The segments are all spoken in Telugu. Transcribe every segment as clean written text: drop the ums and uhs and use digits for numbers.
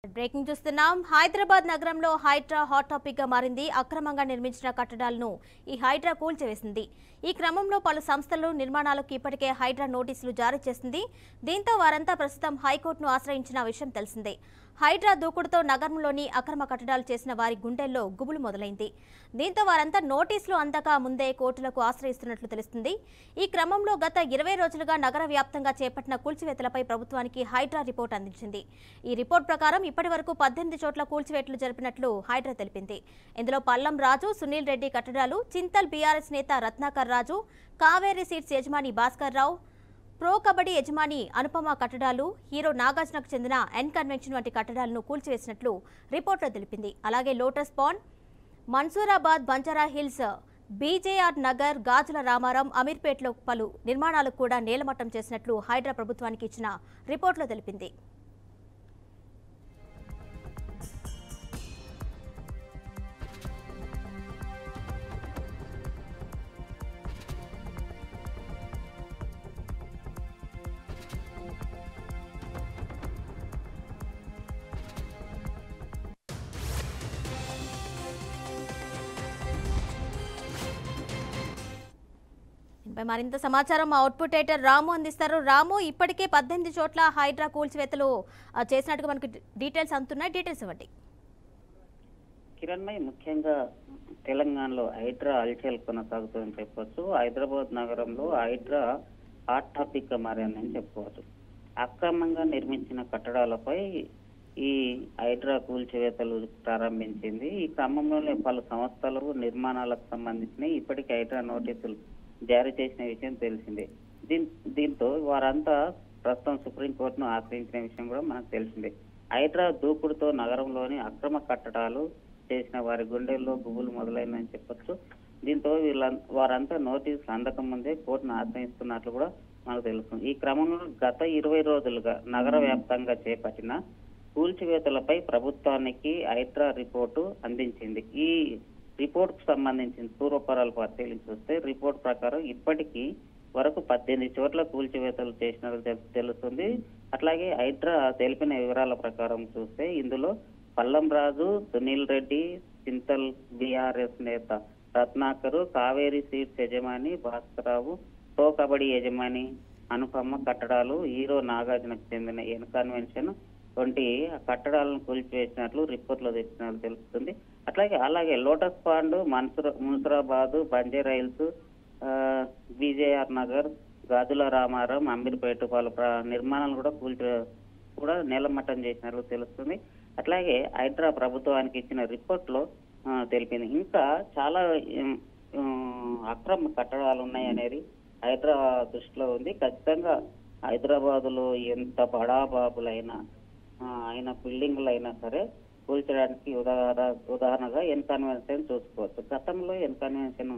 బ్రేకింగ్ చూస్తున్నాం. హైదరాబాద్ నగరంలో హైడ్రా హాట్ టాపిక్ గా మారింది. అక్రమంగా నిర్మించిన కట్టడాలను ఈ హైడ్రా కూల్చివేసింది. ఈ క్రమంలో పలు సంస్థలు నిర్మాణాలకు ఇప్పటికే హైడ్రా నోటీసులు జారీ చేసింది. దీంతో వారంతా ప్రస్తుతం హైకోర్టును ఆశ్రయించిన విషయం తెలిసిందే. హైడ్రా దూకుడుతో నగరంలోని అక్రమ కట్టడాలు చేసిన వారి గుండెల్లో గుబులు మొదలైంది. దీంతో వారంతా నోటీసులు అందక ముందే కోర్టులకు ఆశ్రయిస్తున్నట్లు తెలుస్తుంది. ఈ క్రమంలో గత 20 రోజులుగా నగర వ్యాప్తంగా చేపట్టిన కూల్చివేతలపై ప్రభుత్వానికి హైడ్రా రిపోర్ట్ అందించింది. ఈ రిపోర్ట్ ప్రకారం ఇప్పటి వరకు 18 చోట్ల కూల్చివేతలు జరిపినట్లు హైడ్రా తెలిపింది. ఇందులో పల్లం రాజు, సునీల్ రెడ్డి కట్టడాలు, చింతల్ బీఆర్ఎస్ నేత రత్నాకర్ రాజు, కావేరీ సీట్స్ యజమాని భాస్కర్ రావు, ప్రో కబడ్డీ యజమాని అనుపమ కట్టడాలు, హీరో నాగార్జునకు చెందిన ఎన్ కన్వెన్షన్ వంటి కట్టడాలను కూల్చివేసినట్లు రిపోర్టులో తెలిపింది. అలాగే లోటస్ పాండ్, మన్సూరాబాద్, బంజారా హిల్స్, బీజేఆర్ నగర్, గాజుల రామారం, అమీర్పేట్లో పలు నిర్మాణాలకు కూడా నేలమట్టం చేసినట్లు హైడ్రా ప్రభుత్వానికి ఇచ్చిన రిపోర్టులో తెలిపింది. మరింత సమాచారం మా అవుట్పుట్ ఎడిటర్ రాము అందిస్తారు. రాము, ఇప్పటికే 18 చోట్ల హైడ్రా కూల్చివేతలు చేసినట్టుగా మనకు డీటెయిల్స్ అందుతున్నాయి. డీటెయిల్స్ ఇవ్వండి. కిరణ్మయ్, ముఖ్యంగా తెలంగాణలో హైడ్రా అల్చల్ కొనసాగుతుందని చెప్పవచ్చు. హైదరాబాద్ నగరంలో హైడ్రా హాట్ టాపిక్ గా మారిందని చెప్పుకోవచ్చు. అక్రమంగా నిర్మించిన కట్టడాలపై ఈ హైడ్రా కూల్చివేతలు ప్రారంభించింది. ఈ క్రమంలోనే పలు సంస్థలు నిర్మాణాలకు సంబంధించిన ఇప్పటికే హైడ్రా నోటీసులు జారీ చేసిన విషయం తెలిసిందే. దీంతో వారంతా ప్రస్తుతం సుప్రీంకోర్టును ఆశ్రయించిన విషయం కూడా మనకు తెలిసిందే. హైడ్రా దూకుడుతో నగరంలోని అక్రమ కట్టడాలు చేసిన వారి గుండెల్లో గుబులు మొదలైందని చెప్పొచ్చు. దీంతో వారంతా నోటీసులు అందక ముందే కోర్టును ఆశ్రయిస్తున్నట్లు కూడా మనకు తెలుస్తుంది. ఈ క్రమంలో గత 20 రోజులుగా నగర వ్యాప్తంగా చేపట్టిన కూల్చివేతలపై ప్రభుత్వానికి హైడ్రా రిపోర్టు అందించింది. ఈ రిపోర్ట్ కు సంబంధించిన పూర్వపరాలు పరిశీలించి చూస్తే రిపోర్ట్ ప్రకారం ఇప్పటికీ వరకు 18 చోట్ల కూల్చివేతలు చేసినట్లు తెలుస్తుంది. అట్లాగే హైడ్రా తెలిపిన వివరాల ప్రకారం చూస్తే ఇందులో పల్లం రాజు, సునీల్ రెడ్డి, చింతల్ బీఆర్ఎస్ నేత రత్నాకరు, కావేరీ సీట్స్ యజమాని భాస్కరరావు, ప్రో కబడ్డీ యజమాని అనుపమ కట్టడాలు, హీరో నాగార్జునకు చెందిన ఎన్ కన్వెన్షన్ వంటి కట్టడాలను కూల్చివేసినట్లు రిపోర్ట్లో తెచ్చినట్లు తెలుస్తుంది. అలాగే లోటస్ పాండ్, మన్సూరాబాద్, బంజారా హిల్స్, బీజేఆర్ నగర్, గాజుల రామారం, అమీర్పేట పలు నిర్మాణాలు కూడా నేలమట్టం చేసినట్లు తెలుస్తుంది. అట్లాగే హైడ్రా ప్రభుత్వానికి ఇచ్చిన రిపోర్ట్ లో తెలిపింది. ఇంకా చాలా అక్రమ కట్టడాలు ఉన్నాయనేది హైడ్రా దృష్టిలో ఉంది. ఖచ్చితంగా హైదరాబాద్ లో ఎంత బడాబాబులైనా ఆయన బిల్డింగ్లు అయినా సరే కూల్చడానికి ఉదాహరణగా ఎన్ కన్వెన్షన్ చూసుకోవచ్చు. గతంలో ఎన్ కన్వెన్షన్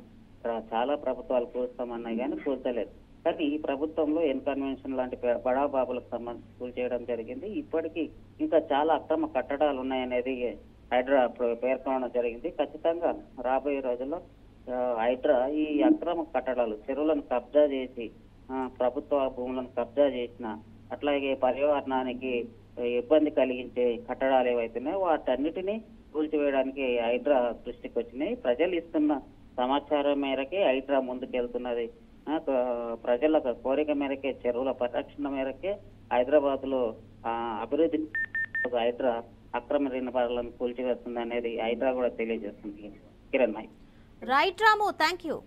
చాలా ప్రభుత్వాలు కూల్స్తామన్నాయి కానీ కూల్చలేదు. కానీ ఈ ప్రభుత్వంలో ఎన్ కన్వెన్షన్ లాంటి బడాబాబులకు సంబంధించి కూల్చేయడం జరిగింది. ఇప్పటికీ ఇంకా చాలా అక్రమ కట్టడాలు ఉన్నాయనేది హైడ్రా పేర్కొనడం జరిగింది. ఖచ్చితంగా రాబోయే రోజుల్లో హైడ్రా ఈ అక్రమ కట్టడాలు, చెరువులను కబ్జా చేసి ప్రభుత్వ భూములను కబ్జా చేసిన, అట్లాగే పర్యావరణానికి ఇబ్బంది కలిగించే కట్టడాలు ఏవైతున్నాయో వాటన్నిటినీ కూల్చివేయడానికి హైడ్రా దృష్టికి వచ్చినాయి. ప్రజలు ఇస్తున్న సమాచారం మేరకే హైడ్రా ముందుకెళ్తున్నది. ప్రజల కోరిక మేరకే, చెరువుల పరిరక్షణ మేరకే హైదరాబాద్ లో అభివృద్ధి హైడ్రా అక్రమ నిర్మాణాలను కూల్చివేస్తుంది అనేది హైడ్రా కూడా తెలియజేస్తుంది. Kiran my. Right Ramu, thank you.